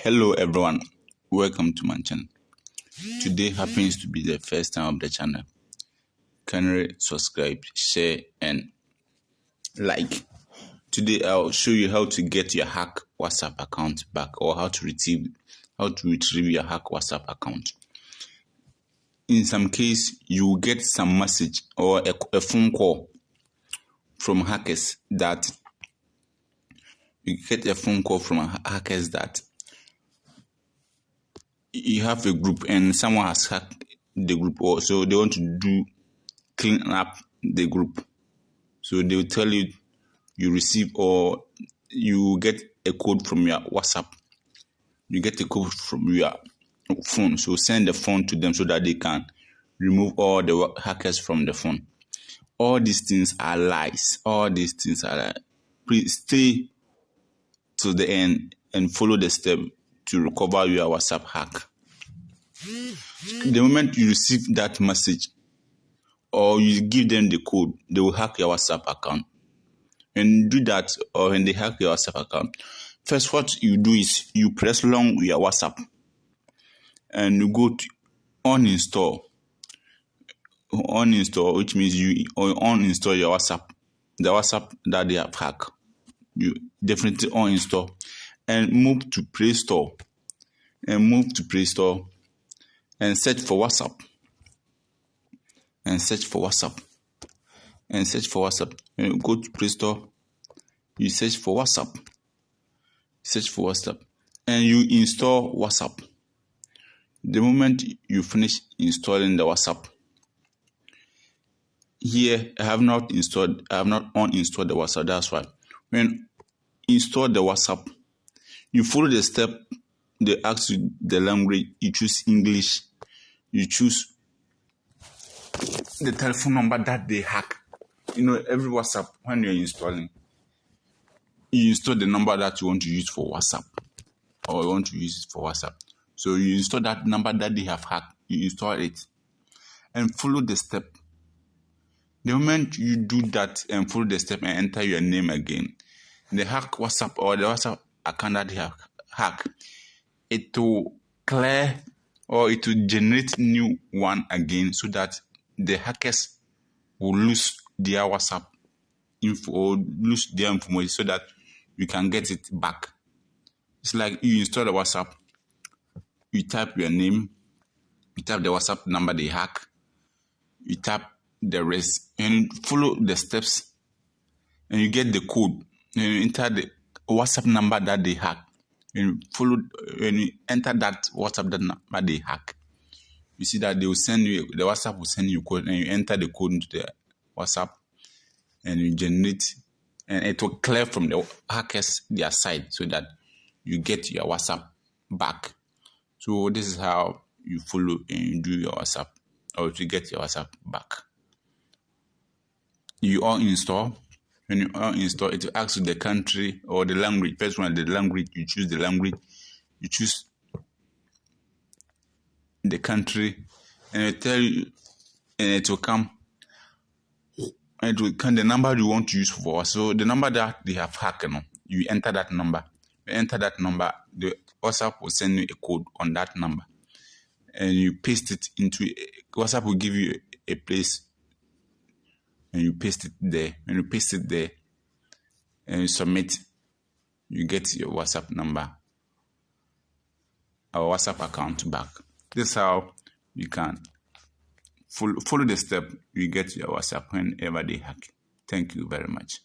Hello everyone, welcome to my channel. Today happens to be the first time of the channel. Kindly subscribe, share and like. Today I'll show you how to get your hack WhatsApp account back, or how to retrieve your hack WhatsApp account. In some case, you will get some message or a phone call from hackers that you have a group and someone has hacked the group, or so they want to clean up the group. So they will tell you receive, or you get a code from your WhatsApp. You get a code from your phone. So send the phone to them so that they can remove all the hackers from the phone. All these things are lies. Please stay to the end and follow the step to recover your WhatsApp hack. The moment you receive that message or you give them the code, they will hack your WhatsApp account. And do that, or when they hack your WhatsApp account, first what you do is you press long your WhatsApp and you go to uninstall, which means you uninstall your WhatsApp, the WhatsApp that they have hacked. You definitely uninstall and move to Play Store and search for WhatsApp and go to Play Store. You search for WhatsApp and you install WhatsApp. The moment you finish installing the WhatsApp, here I have not uninstalled the WhatsApp. That's why when you install the WhatsApp, you follow the step. They ask you the language, you choose English, you choose the telephone number that they hack. Every WhatsApp, when you're installing, you install the number that you want to use for WhatsApp, or you want to use it for WhatsApp. So you install that number that they have hacked, you install it and follow the step. The moment you do that and follow the step and enter your name again, the hack WhatsApp or the WhatsApp account that they have hacked, it will clear or it will generate new one again, so that the hackers will lose their WhatsApp info or lose their information, so that you can get it back. It's like you install the WhatsApp, you type your name, you type the WhatsApp number they hack, you type the rest and follow the steps, and you get the code and you enter the WhatsApp number that they hack, and you enter that WhatsApp number they hack. You see that the WhatsApp will send you code, and you enter the code into the WhatsApp and you generate, and it will clear from the hackers their side, so that you get your WhatsApp back. So this is how you follow and you do your WhatsApp, or to get your WhatsApp back. You uninstall. When you uninstall, it will ask you the country or the language. First one, the language, you choose the language, you choose the country, and it will tell you, and it will come. And it will come the number you want to use for. So the number that they have hacked, you enter that number. You enter that number, the WhatsApp will send you a code on that number, and you paste it into WhatsApp will give you a place, and you paste it there. When you paste it there and you submit, you get your WhatsApp number, our WhatsApp account back. This is how you can follow the step. You get your WhatsApp whenever they hack. Thank you very much.